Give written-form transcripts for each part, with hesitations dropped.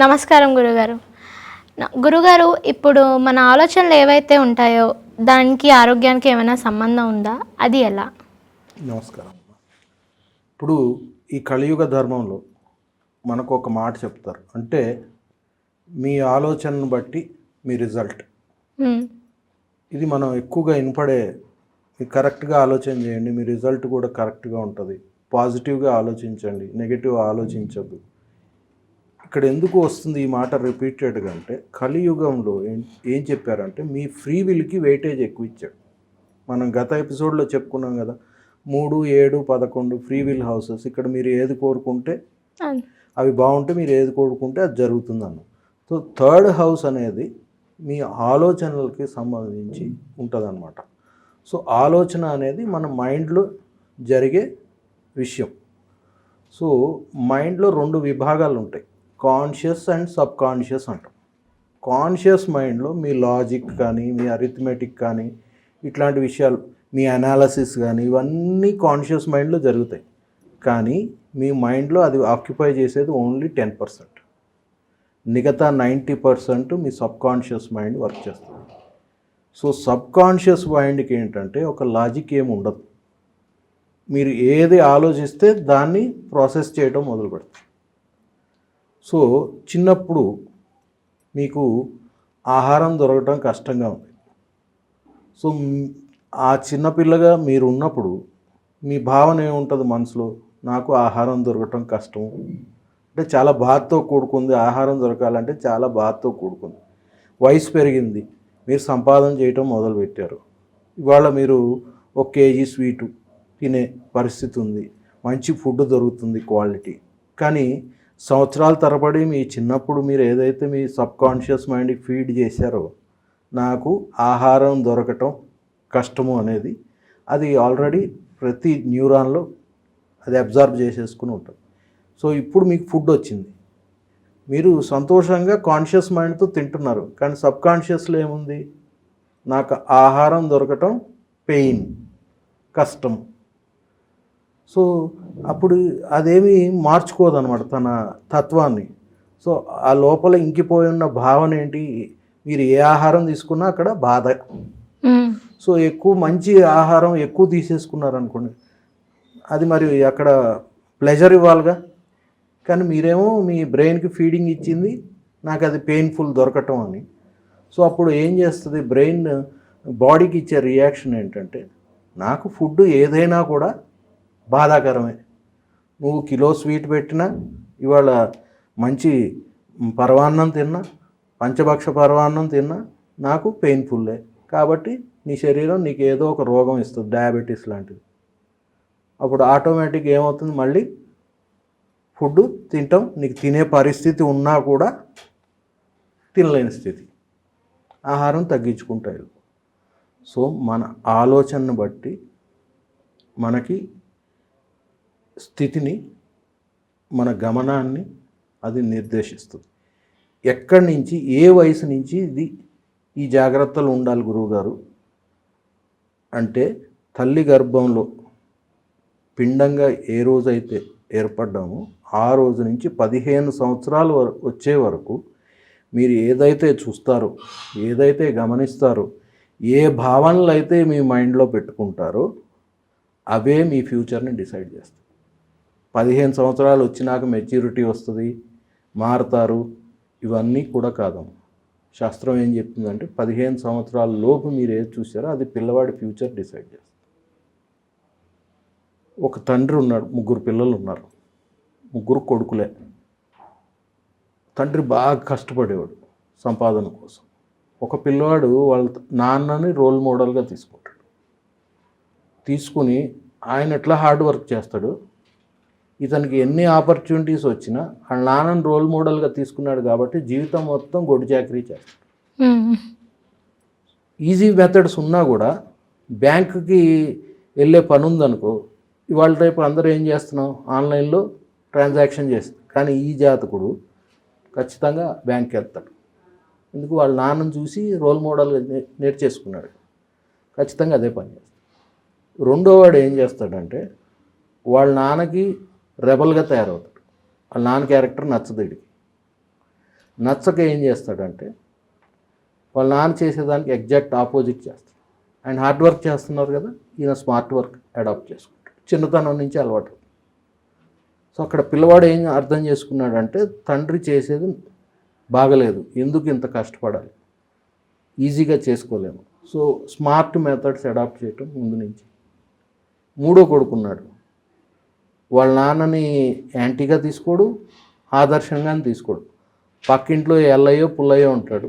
నమస్కారం గురుగారు. గురుగారు, ఇప్పుడు మన ఆలోచనలు ఏవైతే ఉంటాయో దానికి ఆరోగ్యానికి ఏమైనా సంబంధం ఉందా? అది ఎలా? నమస్కారం. ఇప్పుడు ఈ కలియుగ ధర్మంలో మనకు ఒక మాట చెప్తారు. అంటే మీ ఆలోచనను బట్టి మీ రిజల్ట్. ఇది మనం ఎక్కువగా వినపడే, మీరు కరెక్ట్గా ఆలోచన చేయండి, మీ రిజల్ట్ కూడా కరెక్ట్గా ఉంటుంది. పాజిటివ్గా ఆలోచించండి, నెగిటివ్ ఆలోచించద్దు. ఇక్కడ ఎందుకు వస్తుంది ఈ మాట రిపీటెడ్గా అంటే, కలియుగంలో ఏం చెప్పారంటే మీ ఫ్రీ విల్కి వెయిటేజ్ ఎక్కువ ఇచ్చాడు. మనం గత ఎపిసోడ్లో చెప్పుకున్నాం కదా, 3, 7, 11 ఫ్రీ విల్ హౌసెస్. ఇక్కడ మీరు ఏది కోరుకుంటే అవి బాగుంటే మీరు ఏది కోరుకుంటే అది జరుగుతుంది అన్న. సో థర్డ్ హౌస్ అనేది మీ ఆలోచనలకి సంబంధించి ఉంటుంది అన్నమాట. సో ఆలోచన అనేది మన మైండ్లో జరిగే విషయం. సో మైండ్లో 2 విభాగాలు ఉంటాయి, కాన్షియస్ అండ్ సబ్ కాన్షియస్ అంటాం. కాన్షియస్ మైండ్లో మీ లాజిక్ కానీ, మీ అరిథమెటిక్ కానీ, ఇట్లాంటి విషయాలు, మీ అనాలసిస్ కానీ, ఇవన్నీ కాన్షియస్ మైండ్లో జరుగుతాయి. కానీ మీ మైండ్లో అది ఆక్యుపై చేసేది ఓన్లీ 10%. మిగతా 90% మీ సబ్ కాన్షియస్ మైండ్ వర్క్ చేస్తుంది. సో సబ్ కాన్షియస్ మైండ్కి ఏంటంటే ఒక లాజిక్ ఏమి ఉండదు. మీరు ఏది ఆలోచిస్తే దాన్ని ప్రాసెస్ చేయడం మొదలు పెడతారు. సో చిన్నప్పుడు మీకు ఆహారం దొరకడం కష్టంగా ఉంది. సో ఆ చిన్నపిల్లగా మీరు ఉన్నప్పుడు మీ భావన ఏముంటుంది మనసులో? నాకు ఆహారం దొరకటం కష్టం, అంటే చాలా బాధతో కూడుకుంది. ఆహారం దొరకాలంటే చాలా బాధతో కూడుకుంది. వయసు పెరిగింది, మీరు సంపాదన చేయటం మొదలుపెట్టారు. ఇవాళ మీరు 1 కేజీ స్వీటు తినే పరిస్థితి ఉంది, మంచి ఫుడ్ దొరుకుతుంది, క్వాలిటీ. కానీ సంవత్సరాల తరబడి మీ చిన్నప్పుడు మీరు ఏదైతే మీ సబ్ కాన్షియస్ మైండ్కి ఫీడ్ చేశారో, నాకు ఆహారం దొరకటం కష్టము అనేది, అది ఆల్రెడీ ప్రతి న్యూరాన్లో అది అబ్జర్వ్ చేసేసుకుని ఉంటుంది. సో ఇప్పుడు మీకు ఫుడ్ వచ్చింది, మీరు సంతోషంగా కాన్షియస్ మైండ్తో తింటున్నారు. కానీ సబ్ కాన్షియస్లో ఏముంది? నాకు ఆహారం దొరకటం పెయిన్, కష్టం. సో అప్పుడు అదేమి మార్చుకోదన్నమాట తన తత్వాన్ని. సో ఆ లోపల ఇంకిపోయి ఉన్న భావన ఏంటి? మీరు ఏ ఆహారం తీసుకున్నా అక్కడ బాధ. సో ఎక్కువ మంచి ఆహారం ఎక్కువ తీసేసుకున్నారనుకోండి, అది మరి అక్కడ ప్లెజర్ ఇవ్వాలిగా. కానీ మీరేమో మీ బ్రెయిన్కి ఫీడింగ్ ఇచ్చింది నాకు అది పెయిన్ఫుల్ దొరకటం అని. సో అప్పుడు ఏం చేస్తుంది బ్రెయిన్? బాడీకి ఇచ్చే రియాక్షన్ ఏంటంటే, నాకు ఫుడ్ ఏదైనా కూడా బాధాకరమే. నువ్వు కిలో స్వీట్ పెట్టినా, ఇవాళ మంచి పరవాన్నం తిన్నా, పంచభక్ష పరవాన్నం తిన్నా నాకు పెయిన్ఫుల్లే. కాబట్టి నీ శరీరం నీకు ఏదో ఒక రోగం ఇస్తుంది, డయాబెటీస్ లాంటిది. అప్పుడు ఆటోమేటిక్ ఏమవుతుంది? మళ్ళీ ఫుడ్ తింటాం, నీకు తినే పరిస్థితి ఉన్నా కూడా తినలేని స్థితి, ఆహారం తగ్గించుకుంటాయి. సో మన ఆలోచనను బట్టి మనకి స్థితిని, మన గమనాన్ని అది నిర్దేశిస్తుంది. ఎక్కడి నుంచి, ఏ వయసు నుంచి ఈ జాగ్రత్తలు ఉండాలి గురువుగారు అంటే, తల్లి గర్భంలో పిండంగా ఏ రోజైతే ఏర్పడ్డామో ఆ రోజు నుంచి 15 సంవత్సరాలు వచ్చే వరకు మీరు ఏదైతే చూస్తారో, ఏదైతే గమనిస్తారో, ఏ భావనలు అయితే మీ మైండ్లో పెట్టుకుంటారో అవే మీ ఫ్యూచర్ని డిసైడ్ చేస్తాయి. 15 సంవత్సరాలు వచ్చినాక మెచ్యూరిటీ వస్తుంది, మారుతారు, ఇవన్నీ కూడా కాదమ్మా. శాస్త్రం ఏం చెప్తుందంటే 15 సంవత్సరాల లోపు మీరు ఏది చూసారో అది పిల్లవాడి ఫ్యూచర్ డిసైడ్ చేస్తుంది. ఒక తండ్రి ఉన్నాడు, 3 పిల్లలు ఉన్నారు, 3 కొడుకులే. తండ్రి బాగా కష్టపడేవాడు సంపాదన కోసం. ఒక పిల్లవాడు వాళ్ళ నాన్నని రోల్ మోడల్గా తీసుకుంటాడు. తీసుకుని ఆయన ఎట్లా హార్డ్ వర్క్ చేస్తాడు, ఇతనికి ఎన్ని ఆపర్చునిటీస్ వచ్చినా వాళ్ళ నాన్నని రోల్ మోడల్గా తీసుకున్నాడు కాబట్టి జీవితం మొత్తం గొడ్డు చాకరీ చేస్తాడు. ఈజీ మెథడ్స్ ఉన్నా కూడా బ్యాంకుకి వెళ్ళే పని ఉందనుకో, ఇవాళ రేపు అందరూ ఏం చేస్తున్నాం, ఆన్లైన్లో ట్రాన్సాక్షన్ చేస్తాం. కానీ ఈ జాతకుడు ఖచ్చితంగా బ్యాంక్కి వెళ్తాడు. ఎందుకు? వాళ్ళ నాన్నని చూసి రోల్ మోడల్గా నేర్చేసుకున్నాడు, ఖచ్చితంగా అదే పని చేస్తాడు. రెండో వాడు ఏం చేస్తాడంటే, వాళ్ళ నాన్నకి రెబల్గా తయారవుతాడు. వాళ్ళ నాన్న క్యారెక్టర్ నచ్చదు వీడికి. నచ్చక ఏం చేస్తాడంటే వాళ్ళ నాన్న చేసేదానికి ఎగ్జాక్ట్ ఆపోజిట్ చేస్తాడు. ఆయన హార్డ్ వర్క్ చేస్తున్నారు కదా, ఈయన స్మార్ట్ వర్క్ అడాప్ట్ చేసుకుంటాడు. చిన్నతనం నుంచి అలవాటు. సో అక్కడ పిల్లవాడు ఏం అర్థం చేసుకున్నాడంటే తండ్రి చేసేది బాగలేదు, ఎందుకు ఇంత కష్టపడాలి, ఈజీగా చేసుకోలేము. సో స్మార్ట్ మెథడ్స్ అడాప్ట్ చేయటం ముందు నుంచి. మూడో కొడుకున్నాడు, వాళ్ళ నాన్నని యాంటీగా తీసుకోడు, ఆదర్శంగానే తీసుకోడు. పక్కింట్లో ఎల్లయ్యో పుల్లయ్యో ఉంటాడు,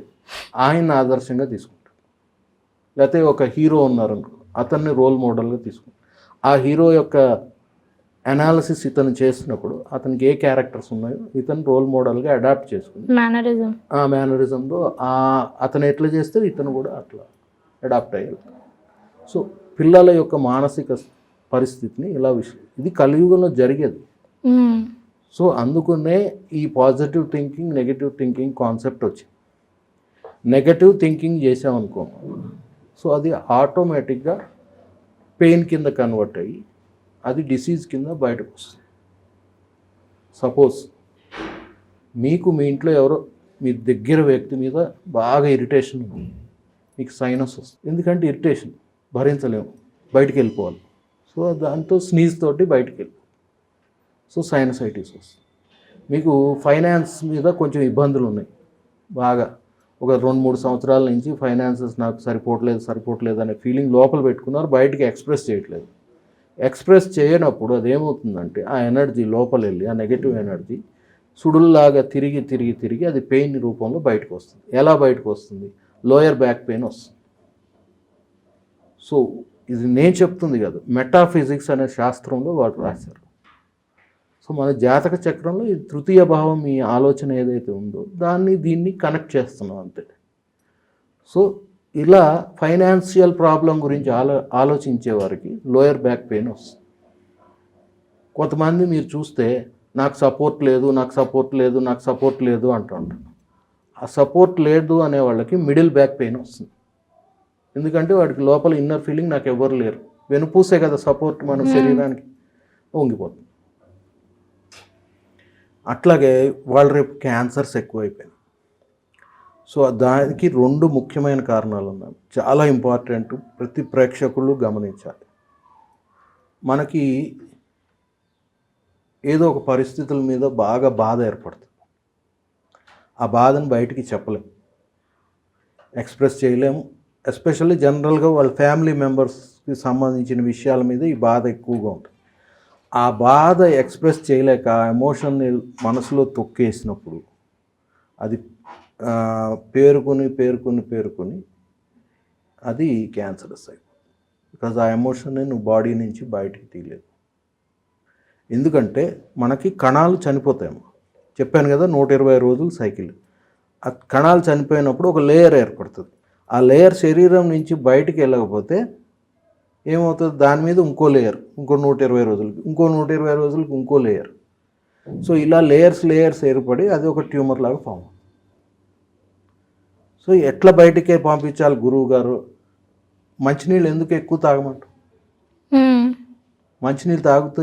ఆయన ఆదర్శంగా తీసుకుంటాడు. లేకపోతే ఒక హీరో ఉన్నారనుకో, అతన్ని రోల్ మోడల్గా తీసుకుంటాడు. ఆ హీరో యొక్క అనాలిసిస్ ఇతను చేసినప్పుడు అతనికి ఏ క్యారెక్టర్స్ ఉన్నాయో ఇతను రోల్ మోడల్గా అడాప్ట్ చేసుకుని ఆ మేనరిజంలో అతను ఎట్లా చేస్తే ఇతను కూడా అట్లా అడాప్ట్ అయ్యాడు. సో పిల్లల యొక్క మానసిక పరిస్థితిని ఇలా ఇది కలియుగంలో జరిగేది. సో అందుకనే ఈ positive thinking, negative thinking concept వచ్చింది. నెగటివ్ థింకింగ్ చేసామనుకో, సో అది ఆటోమేటిక్గా పెయిన్ కింద కన్వర్ట్ అయ్యి అది డిసీజ్ కింద బయటకు వస్తుంది. సపోజ్ మీకు మీ ఇంట్లో ఎవరో మీ దగ్గర వ్యక్తి మీద బాగా ఇరిటేషన్ ఉంది, మీకు సైనస్ వస్తుంది. ఎందుకంటే ఇరిటేషన్ భరించలేము, బయటికి వెళ్ళిపోవాలి. సో దాంతో స్నీజ్ తోటి బయటికి వెళ్ళిపోవాలి. సో సైనసైటిస్ వస్తుంది. మీకు ఫైనాన్స్ మీద కొంచెం ఇబ్బందులు ఉన్నాయి, బాగా ఒక 2-3 సంవత్సరాల నుంచి ఫైనాన్సెస్ నాకు సరిపోవట్లేదు అనే ఫీలింగ్ లోపల పెట్టుకున్నారు, బయటికి ఎక్స్ప్రెస్ చేయట్లేదు. ఎక్స్ప్రెస్ చేయనప్పుడు అదేమవుతుందంటే ఆ ఎనర్జీ లోపల వెళ్ళి ఆ నెగటివ్ ఎనర్జీ సుడుల్లాగా తిరిగి అది పెయిన్ రూపంలో బయటకు వస్తుంది. ఎలా బయటకు వస్తుంది? లోయర్ బ్యాక్ పెయిన్ వస్తుంది. సో ఇది నేను చెప్తుంది కాదు, మెటాఫిజిక్స్ అనే శాస్త్రంలో వాళ్ళు రాశారు. సో మన జాతక చక్రంలో ఈ తృతీయ భావం, ఈ ఆలోచన ఏదైతే ఉందో దీన్ని కనెక్ట్ చేస్తున్నాం అంతే. సో ఇలా ఫైనాన్షియల్ ప్రాబ్లం గురించి ఆలోచించే వారికి లోయర్ బ్యాక్ పెయిన్ వస్తుంది. కొంతమంది మీరు చూస్తే నాకు సపోర్ట్ లేదు అంటుంటారు. ఆ సపోర్ట్ లేదు అనే వాళ్ళకి మిడిల్ బ్యాక్ పెయిన్ వస్తుంది. ఎందుకంటే వాడికి లోపల ఇన్నర్ ఫీలింగ్ నాకు ఎవరు లేరు, వెనుపూసే కదా సపోర్ట్ మన శరీరానికి, వంగిపోతుంది. అట్లాగే వాళ్ళు రేపు క్యాన్సర్స్ ఎక్కువైపోయినాయి. సో దానికి 2 ముఖ్యమైన కారణాలు ఉన్నాయి, చాలా ఇంపార్టెంట్, ప్రతి ప్రేక్షకులు గమనించాలి. మనకి ఏదో ఒక పరిస్థితుల మీద బాగా బాధ ఏర్పడుతుంది. ఆ బాధను బయటికి చెప్పలేము, ఎక్స్ప్రెస్ చేయలేము. ఎస్పెషల్లీ జనరల్గా వాళ్ళ ఫ్యామిలీ మెంబర్స్కి సంబంధించిన విషయాల మీద ఈ బాధ ఎక్కువగా ఉంటుంది. ఆ బాధ ఎక్స్ప్రెస్ చేయలేక ఆ ఎమోషన్ని మనసులో తొక్కేసినప్పుడు అది పేరుకొని అది క్యాన్సరస్ అయిపోతుంది. బికాజ్ ఆ ఎమోషన్ని నువ్వు బాడీ నుంచి బయటికి తీయలేదు. ఎందుకంటే మనకి కణాలు చనిపోతాయేమో, చెప్పాను కదా 120 రోజులు సైకిల్. ఆ కణాలు చనిపోయినప్పుడు ఒక లేయర్ ఏర్పడుతుంది. ఆ లేయర్ శరీరం నుంచి బయటికి వెళ్ళకపోతే ఏమవుతుంది? దాని మీద ఇంకో లేయర్, ఇంకో 120 రోజులకి, ఇంకో 120 రోజులకి ఇంకో లేయర్. సో ఇలా లేయర్స్ ఏర్పడి అది ఒక ట్యూమర్ లాగా ఫామ్ అవుతుంది. సో ఎట్లా బయటికే పంపించాలి గురువు గారు? మంచినీళ్ళు ఎందుకు ఎక్కువ తాగమంటారు? మంచినీళ్ళు తాగుతూ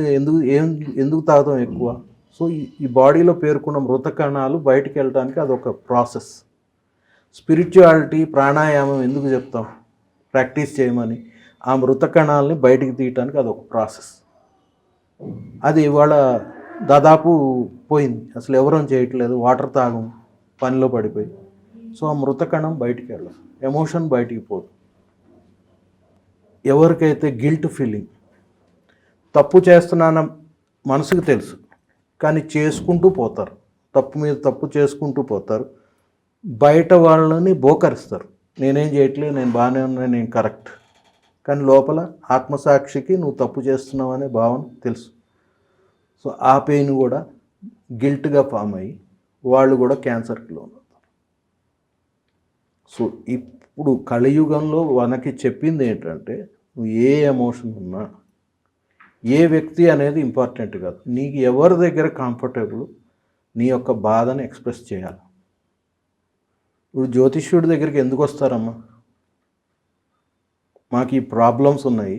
ఎందుకు తాగుతాం ఎక్కువ? సో ఈ బాడీలో పేర్కొన్న మృత కణాలు బయటికి వెళ్ళడానికి అదొక ప్రాసెస్. స్పిరిచువాలిటీ, ప్రాణాయామం ఎందుకు చెప్తాం? ప్రాక్టీస్ చేయమని. ఆ మృత కణాలని బయటికి తీయటానికి అదొక ప్రాసెస్. అది ఇవాళ దాదాపు పోయింది, అసలు ఎవరం చేయట్లేదు, వాటర్ తాగం, పనిలో పడిపోయి. సో ఆ మృత కణం బయటికి వెళ్ళదు, ఎమోషన్ బయటికి పోదు. ఎవరికైతే గిల్ట్ ఫీలింగ్, తప్పు చేస్తున్నాన మనసుకు తెలుసు కానీ చేసుకుంటూ పోతారు, తప్పు మీద తప్పు చేసుకుంటూ పోతారు, బయట వాళ్ళని బోకరిస్తారు, నేనేం చేయట్లేదు, నేను బాగానే ఉన్నా, నేను కరెక్ట్. కానీ లోపల ఆత్మసాక్షికి నువ్వు తప్పు చేస్తున్నావు అనే భావన తెలుసు. సో ఆ పెయిన్ కూడా గిల్ట్గా ఫామ్ అయ్యి వాళ్ళు కూడా క్యాన్సర్కి లోనవుతారు. సో ఇప్పుడు కలియుగంలో మనకి చెప్పింది ఏంటంటే, నువ్వు ఏ ఎమోషన్ ఉన్నా, ఏ వ్యక్తి అనేది ఇంపార్టెంట్ కాదు, నీకు ఎవరి దగ్గర కంఫర్టబుల్ నీ యొక్క బాధను ఎక్స్ప్రెస్ చేయాలి. ఇప్పుడు జ్యోతిష్యుడి దగ్గరికి ఎందుకు వస్తారమ్మా? మాకు ఈ ప్రాబ్లమ్స్ ఉన్నాయి,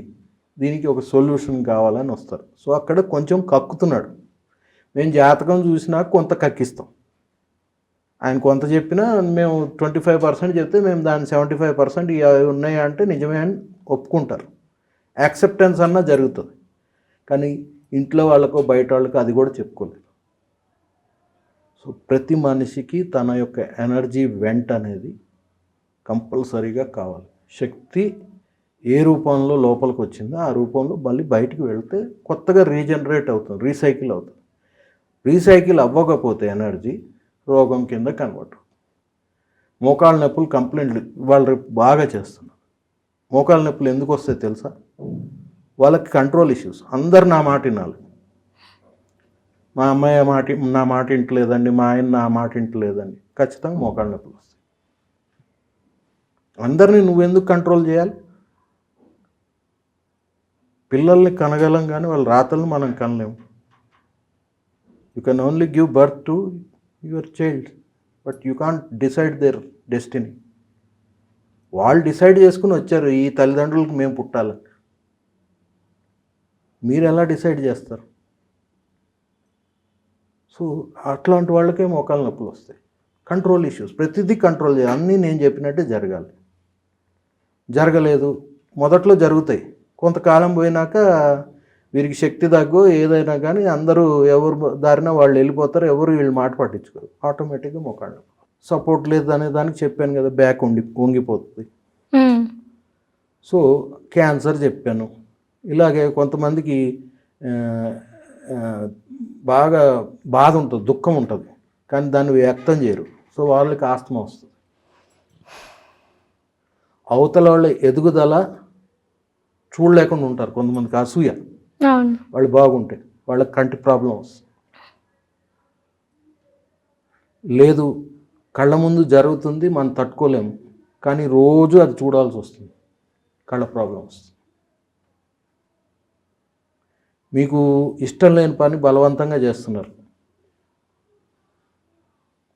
దీనికి ఒక సొల్యూషన్ కావాలని వస్తారు. సో అక్కడ కొంచెం కక్కుతున్నాడు, మేము జాతకం చూసినా కొంత కక్కిస్తాం. ఆయన కొంత చెప్పినా మేము 25% చెప్తే మేము దాన్ని 75% ఇవి ఉన్నాయి అంటే నిజమే అని ఒప్పుకుంటారు. యాక్సెప్టెన్స్ అన్నా జరుగుతుంది. కానీ ఇంట్లో వాళ్ళకో బయట వాళ్ళకో అది కూడా చెప్పుకోలేదు. సో ప్రతి మనిషికి తన యొక్క ఎనర్జీ వెంట్ అనేది కంపల్సరీగా కావాలి. శక్తి ఏ రూపంలో లోపలికి వచ్చిందో ఆ రూపంలో మళ్ళీ బయటికి వెళ్తే కొత్తగా రీజనరేట్ అవుతుంది, రీసైకిల్ అవుతుంది. రీసైకిల్ అవ్వకపోతే ఎనర్జీ రోగం కింద కన్వర్ట్. మోకాళ్ళ నొప్పులు కంప్లైంట్లు వాళ్ళు రేపు బాగా చేస్తున్నారు. మోకాళ్ళ నొప్పులు ఎందుకు వస్తాయి తెలుసా? వాళ్ళకి కంట్రోల్ ఇష్యూస్. అందరు నా మాట వినాలి. మా అమ్మాయి నా మాట ఇంటలేదండి, మా ఆయన నా మాట ఇంటలేదండి, ఖచ్చితంగా మోకాళ్ళ నొప్పులు వస్తాయి. అందరినీ నువ్వెందుకు కంట్రోల్ చేయాలి? పిల్లల్ని కనగలం కానీ వాళ్ళ రాతలను మనం కనలేము. You can only give birth to your child, but you can't decide their destiny. వాళ్ళు డిసైడ్ చేసుకుని వచ్చారు ఈ తల్లిదండ్రులకు మేము పుట్టాలని. మీరు ఎలా డిసైడ్ చేస్తారు? సో అట్లాంటి వాళ్ళకే మోకాళ్ళ నొప్పులు వస్తాయి. Control issues. ప్రతిదీ కంట్రోల్ చేయాలి. అన్నీ నేను చెప్పినట్టే జరగాలి. జరగలేదు, మొదట్లో జరుగుతాయి, కొంతకాలం పోయినాక వీరికి శక్తి తగ్గు ఏదైనా కానీ అందరూ ఎవరు దారిన వాళ్ళు వెళ్ళిపోతారు, ఎవరు వీళ్ళు మాట పట్టించుకోరు, ఆటోమేటిక్గా మోకాళ్ళు. సపోర్ట్ లేదు అనే దానికి చెప్పాను కదా, బ్యాక్ వంగిపోతుంది. సో క్యాన్సర్ చెప్పాను. ఇలాగే కొంతమందికి బాగా బాధ ఉంటుంది, దుఃఖం ఉంటుంది, కానీ దాన్ని వ్యక్తం చేయరు. సో వాళ్ళకి ఆస్తమా వస్తుంది. అవతల వాళ్ళ ఎదుగుదల చూడలేకుండా ఉంటారు. కొంతమందికి అసూయ, వాళ్ళు బాగుంటే వాళ్ళకి కంటి ప్రాబ్లం వస్తుంది. లేదు, కళ్ళ ముందు జరుగుతుంది, మనం తట్టుకోలేము, కానీ రోజు అది చూడాల్సి వస్తుంది, కళ్ళ ప్రాబ్లం వస్తుంది. మీకు ఇష్టం లేని పని బలవంతంగా చేస్తున్నారు,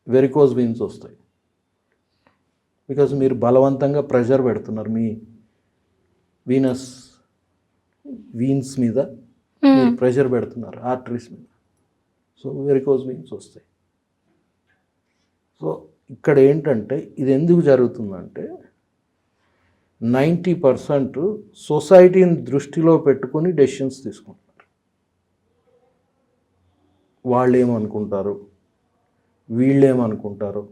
వెరికోజ్ వీన్స్ వస్తాయి. బికాజ్ మీరు బలవంతంగా ప్రెషర్ పెడుతున్నారు మీ వీన్స్ మీద మీరు ప్రెషర్ పెడుతున్నారు, ఆర్టరీస్ మీద. సో వెరికోజ్ వీన్స్ వస్తాయి. సో ఇక్కడ ఏంటంటే ఇది ఎందుకు జరుగుతుందంటే 90% సొసైటీని దృష్టిలో పెట్టుకొని డెసిషన్స్ తీసుకుంటున్నారు. వాళ్ళు ఏమనుకుంటారు, వీళ్ళేమనుకుంటారు.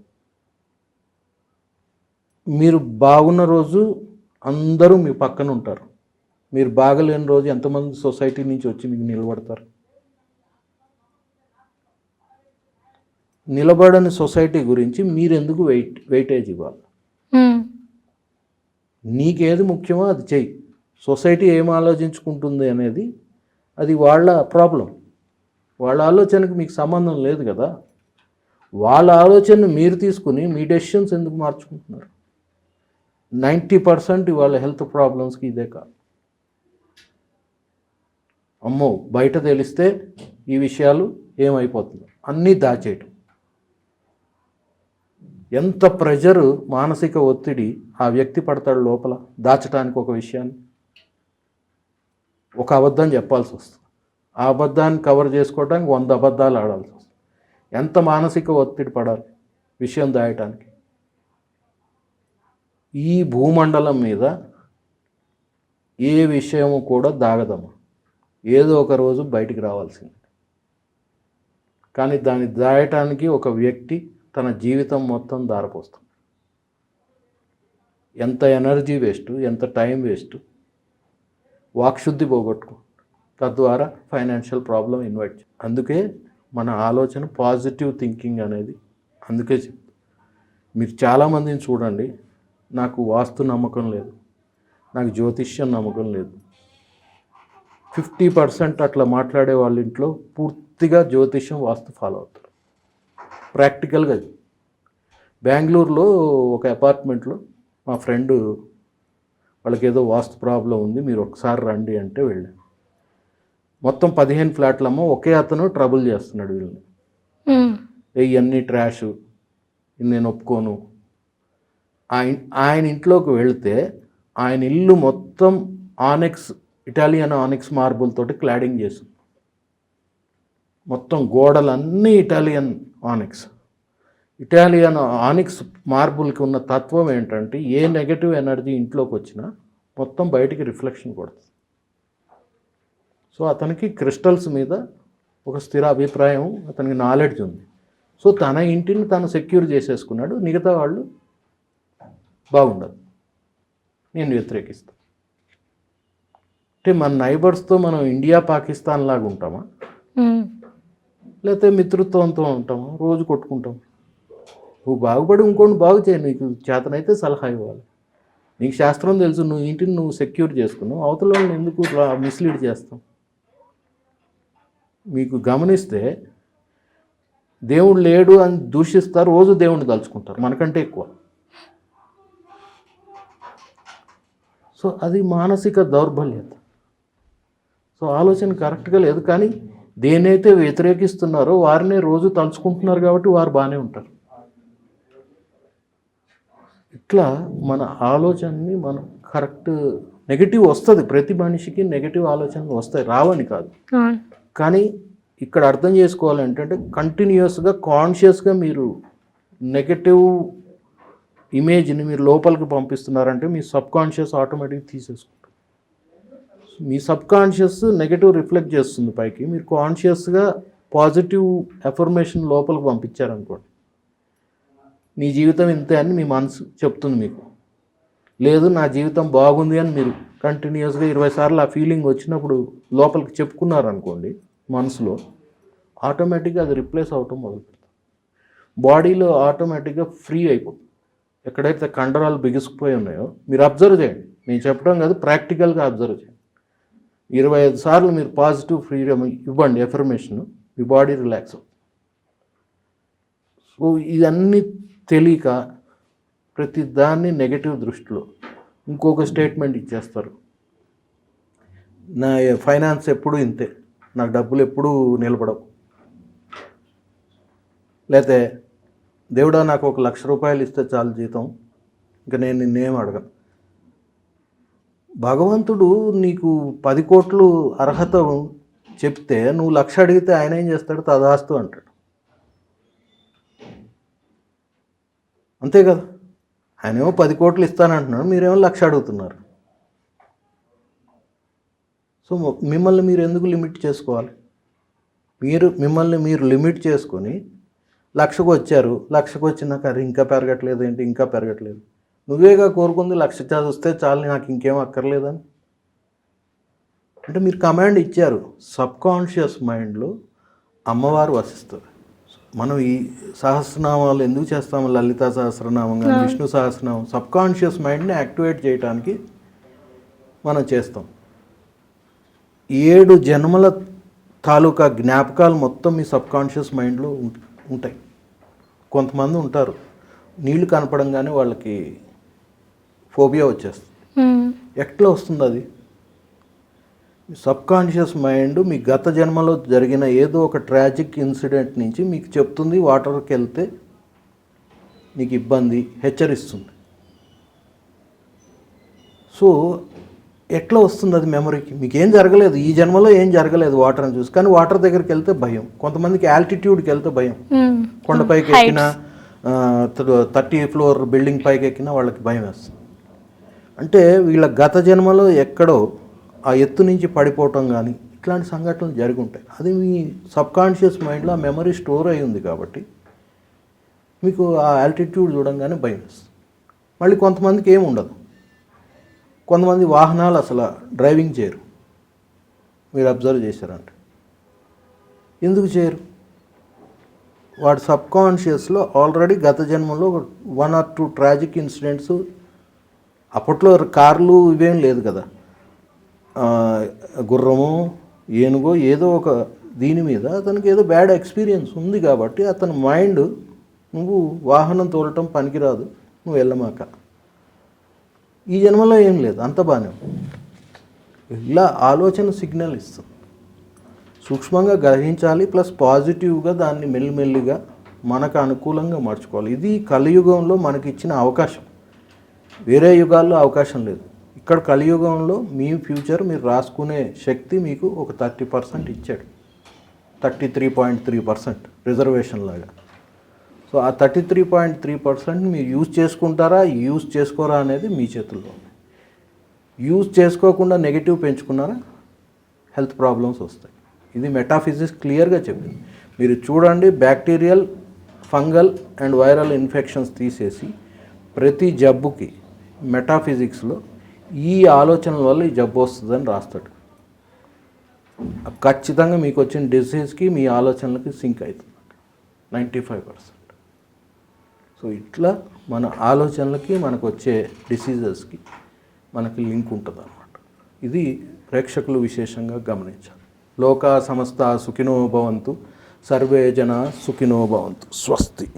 మీరు బాగున్న రోజు అందరూ మీ పక్కన ఉంటారు, మీరు బాగలేని రోజు ఎంతమంది సొసైటీ నుంచి వచ్చి మీకు నిలబడతారు? నిలబడని సొసైటీ గురించి మీరెందుకు వెయిటేజ్ ఇవ్వాలి? నీకేది ముఖ్యమో అది చెయ్యి. సొసైటీ ఏం ఆలోచించుకుంటుంది అనేది అది వాళ్ళ ప్రాబ్లం. వాళ్ళ ఆలోచనకు మీకు సంబంధం లేదు కదా. వాళ్ళ ఆలోచనను మీరు తీసుకుని మీ డెసిషన్స్ ఎందుకు మార్చుకుంటున్నారు? 90% వాళ్ళ హెల్త్ ప్రాబ్లమ్స్కి ఇదే కాదు. అమ్మో బయట తెలిస్తే ఈ విషయాలు ఏమైపోతుందో అన్నీ దాచేయటం. ఎంత ప్రెజరు, మానసిక ఒత్తిడి ఆ వ్యక్తి పడతాడు లోపల దాచడానికి ఒక విషయాన్ని. ఒక అబద్ధం చెప్పాల్సి వస్తుంది, ఆ అబద్ధాన్ని కవర్ చేసుకోవడానికి 100 అబద్ధాలు ఆడాల్సి వస్తుంది. ఎంత మానసిక ఒత్తిడి పడాలి విషయం దాయటానికి. ఈ భూమండలం మీద ఏ విషయము కూడా దాగదమ్మా, ఏదో ఒక రోజు బయటికి రావాల్సింది. కానీ దాన్ని దాయటానికి ఒక వ్యక్తి తన జీవితం మొత్తం దారపోస్తాడు. ఎంత ఎనర్జీ వేస్ట్, ఎంత టైం వేస్ట్, వాక్శుద్ధి పోగొట్టుకో, తద్వారా ఫైనాన్షియల్ ప్రాబ్లం ఇన్వైట్. అందుకే మన ఆలోచన పాజిటివ్ థింకింగ్ అనేది. అందుకే మీరు చాలామందిని చూడండి, నాకు వాస్తు నమ్మకం లేదు, నాకు జ్యోతిష్యం నమ్మకం లేదు. 50% అట్లా మాట్లాడే వాళ్ళ ఇంట్లో పూర్తిగా జ్యోతిష్యం వాస్తు ఫాలో అవుతారు ప్రాక్టికల్గా. బెంగళూరులో ఒక అపార్ట్మెంట్లో మా ఫ్రెండ్ వాళ్ళకి ఏదో వాస్తు ప్రాబ్లం ఉంది, మీరు ఒకసారి రండి అంటే వెళ్ళాను. మొత్తం 15 ఫ్లాట్లమ్మో ఒకే అతను ట్రబుల్ చేస్తున్నాడు వీళ్ళని. ఇవన్నీ ట్రాష్, నేను ఒప్పుకోను. ఆయన ఇంట్లోకి వెళితే ఆయన ఇల్లు మొత్తం ఇటాలియన్ ఆనిక్స్ మార్బుల్ తోటి క్లాడింగ్ చేసింది. మొత్తం గోడలన్నీ ఇటాలియన్ ఆనిక్స్. ఇటాలియన్ ఆనిక్స్ మార్బుల్కి ఉన్న తత్వం ఏంటంటే ఏ నెగటివ్ ఎనర్జీ ఇంట్లోకి వచ్చినా మొత్తం బయటికి రిఫ్లెక్షన్ కొడుతుంది. సో అతనికి క్రిస్టల్స్ మీద ఒక స్థిర అభిప్రాయం, అతనికి నాలెడ్జ్ ఉంది. సో తన ఇంటిని తను సెక్యూర్ చేసేసుకున్నాడు, మిగతా వాళ్ళు బాగుండదు, నేను వ్యతిరేకిస్తాను. అంటే మన నైబర్స్తో మనం ఇండియా పాకిస్తాన్ లాగా ఉంటామా, లేకపోతే మిత్రుత్వంతో ఉంటామా, రోజు కొట్టుకుంటాం. నువ్వు బాగుపడి ఇంకోటి బాగు చేయి, నీకు చేతనైతే సలహా ఇవ్వాలి. నీకు శాస్త్రం తెలుసు, నువ్వు ఇంటిని నువ్వు సెక్యూర్ చేసుకున్నావు, అవతల వాళ్ళని ఎందుకు మిస్లీడ్ చేస్తావు? మీకు గమనిస్తే దేవుడు లేడు అని దూషిస్తారు, రోజు దేవుడిని తలుచుకుంటారు మనకంటే ఎక్కువ. సో అది మానసిక దౌర్బల్యత. సో ఆలోచన కరెక్ట్గా లేదు. కానీ దేనైతే వ్యతిరేకిస్తున్నారో వారినే రోజు తలుచుకుంటున్నారు కాబట్టి వారు బాగానే ఉంటారు. ఇట్లా మన ఆలోచనని మనం కరెక్ట్, నెగిటివ్ వస్తుంది, ప్రతి మనిషికి నెగిటివ్ ఆలోచనలు వస్తాయి, రావని కాదు. కానీ ఇక్కడ అర్థం చేసుకోవాలంటే కంటిన్యూస్గా కాన్షియస్గా మీరు నెగటివ్ ఇమేజ్ని మీరు లోపలికి పంపిస్తున్నారంటే మీ సబ్ కాన్షియస్ ఆటోమేటిక్గా తీసేసుకుంటారు. మీ సబ్ కాన్షియస్ నెగటివ్ రిఫ్లెక్ట్ చేస్తుంది పైకి, మీరు కాన్షియస్గా పాజిటివ్ అఫర్మేషన్ లోపలికి పంపించారనుకోండి, నీ జీవితం ఇంతే అని మీ మనసు చెప్తుంది మీకు. లేదు నా జీవితం బాగుంది అని మీరు కంటిన్యూస్గా 20 సార్లు ఆ ఫీలింగ్ వచ్చినప్పుడు లోపలికి చెప్పుకున్నారనుకోండి మనసులో, ఆటోమేటిక్గా అది రిప్లేస్ అవటం మొదలుపెడుతుంది. బాడీలో ఆటోమేటిక్గా ఫ్రీ అయిపోతుంది. ఎక్కడైతే కండరాలు బిగుసుకుపోయి ఉన్నాయో మీరు అబ్జర్వ్ చేయండి, నేను చెప్పడం కాదు, ప్రాక్టికల్గా అబ్జర్వ్ చేయండి. 25 సార్లు మీరు పాజిటివ్ ఫ్రీడమ్ ఇవ్వండి ఎఫర్మేషన్, మీ బాడీ రిలాక్స్ అవుతుంది. సో ఇవన్నీ తెలియక ప్రతి దాన్ని నెగటివ్ దృష్టిలో ఇంకొక స్టేట్మెంట్ ఇచ్చేస్తారు. నా ఫైనాన్స్ ఎప్పుడు ఇంతే, నాకు డబ్బులు ఎప్పుడూ నిలబడవు, లేకపోతే దేవుడా నాకు 1,00,000 రూపాయలు ఇస్తే చాలు జీతం, ఇంకా నేను నిన్నేం అడగను. భగవంతుడు నీకు 10 కోట్లు అర్హత చెప్తే నువ్వు 1,00,000 అడిగితే ఆయన ఏం చేస్తాడు? తదాస్తు అంటాడు. అంతే కదా, ఆయనేమో 10 కోట్లు ఇస్తానంటున్నాడు, మీరేమో 1,00,000 అడుగుతున్నారు. సో మిమ్మల్ని మీరు ఎందుకు లిమిట్ చేసుకోవాలి? మిమ్మల్ని మీరు లిమిట్ చేసుకొని 1,00,000కు వచ్చారు, 1,00,000కు వచ్చినాక అది ఇంకా పెరగట్లేదు ఏంటి, ఇంకా పెరగట్లేదు. నువ్వేగా కోరుకుంది 1,00,000 వస్తే చాలు, నాకు ఇంకేం అక్కర్లేదని. అంటే మీరు కమాండ్ ఇచ్చారు. సబ్ కాన్షియస్ మైండ్లో అమ్మవారు వసిస్తుంది. మనం ఈ సహస్రనామాలు ఎందుకు చేస్తాము? లలితా సహస్రనామం కానీ విష్ణు సహస్రనామం సబ్ కాన్షియస్ మైండ్ని యాక్టివేట్ చేయడానికి మనం చేస్తాం. 7 జన్మల తాలూకా జ్ఞాపకాలు మొత్తం మీ సబ్ కాన్షియస్ మైండ్లో ఉంటాయి. కొంతమంది ఉంటారు నీళ్లు కనపడంగానే వాళ్ళకి ఫోబియా వచ్చేస్తుంది. ఎట్లా వస్తుంది అది? సబ్ కాన్షియస్ మైండ్ మీ గత జన్మలో జరిగిన ఏదో ఒక ట్రాజిక్ ఇన్సిడెంట్ నుంచి మీకు చెప్తుంది, వాటర్కి వెళ్తే నీకు ఇబ్బంది, హెచ్చరిస్తుంది. సో ఎట్లా వస్తుంది అది మెమరీకి? మీకు ఏం జరగలేదు, ఈ జన్మలో ఏం జరగలేదు వాటర్ని చూసి, కానీ వాటర్ దగ్గరికి వెళ్తే భయం. కొంతమందికి ఆల్టిట్యూడ్కి వెళ్తే భయం, కొండపైకి ఎక్కిన 30 ఫ్లోర్ బిల్డింగ్ పైకి ఎక్కినా వాళ్ళకి భయం వేస్తుంది. అంటే వీళ్ళ గత జన్మలో ఎక్కడో ఆ ఎత్తు నుంచి పడిపోవటం కానీ ఇట్లాంటి సంఘటనలు జరిగి ఉంటాయి. అది మీ సబ్ కాన్షియస్ మైండ్లో ఆ మెమరీ స్టోర్ అయి ఉంది కాబట్టి మీకు ఆ ఆల్టిట్యూడ్ చూడంగానే భయం వేస్తుంది. మళ్ళీ కొంతమందికి ఏమి ఉండదు. కొంతమంది వాహనాలు అసలు డ్రైవింగ్ చేయరు, మీరు అబ్జర్వ్ చేశారంటే. ఎందుకు చేయరు? వాడు సబ్ కాన్షియస్లో ఆల్రెడీ గత జన్మలో 1 or 2 ట్రాజిక్ ఇన్సిడెంట్స్, అప్పట్లో కార్లు ఇవేం లేదు కదా, గుర్రమో ఏనుగో ఏదో ఒక దీని మీద అతనికి ఏదో బ్యాడ్ ఎక్స్పీరియన్స్ ఉంది కాబట్టి అతని మైండ్ నువ్వు వాహనం తోలటం పనికిరాదు, నువ్వు వెళ్ళమాక. ఈ జన్మలో ఏం లేదు, అంత బాగానే ఇలా ఆలోచన సిగ్నల్ ఇస్తుంది. సూక్ష్మంగా గ్రహించాలి, ప్లస్ పాజిటివ్గా దాన్ని మెల్లిమెల్లిగా మనకు అనుకూలంగా మార్చుకోవాలి. ఇది కలియుగంలో మనకి ఇచ్చిన అవకాశం. వేరే యుగాల్లో అవకాశం లేదు. ఇక్కడ కలియుగంలో మీ ఫ్యూచర్ మీరు రాసుకునే శక్తి మీకు ఒక 30% ఇచ్చాడు, 33.3% రిజర్వేషన్ లాగా. సో సో ఆ 33.3% మీరు యూజ్ చేసుకుంటారా యూజ్ చేసుకోరా అనేది మీ చేతుల్లో ఉంది. యూజ్ చేసుకోకుండా నెగిటివ్ పెంచుకున్నారా హెల్త్ ప్రాబ్లమ్స్ వస్తాయి. ఇది మెటాఫిజిక్స్ క్లియర్గా చెప్పింది. మీరు చూడండి, bacterial, fungal and viral infections తీసేసి ప్రతి జబ్బుకి మెటాఫిజిక్స్లో ఈ ఆలోచనల వల్ల ఈ జబ్బు వస్తుందని రాస్తాడు. ఖచ్చితంగా మీకు వచ్చిన డిసీజ్కి మీ ఆలోచనలకి సింక్ అవుతుంది 95%. సో ఇట్లా మన ఆలోచనలకి మనకు వచ్చే డిసీజెస్కి మనకి లింక్ ఉంటుంది అన్నమాట. ఇది ప్రేక్షకులు విశేషంగా గమనించాలి. లోకా సమస్త సుఖినో భవంతు, సర్వే జన సుఖినో భవంతు. స్వస్తి.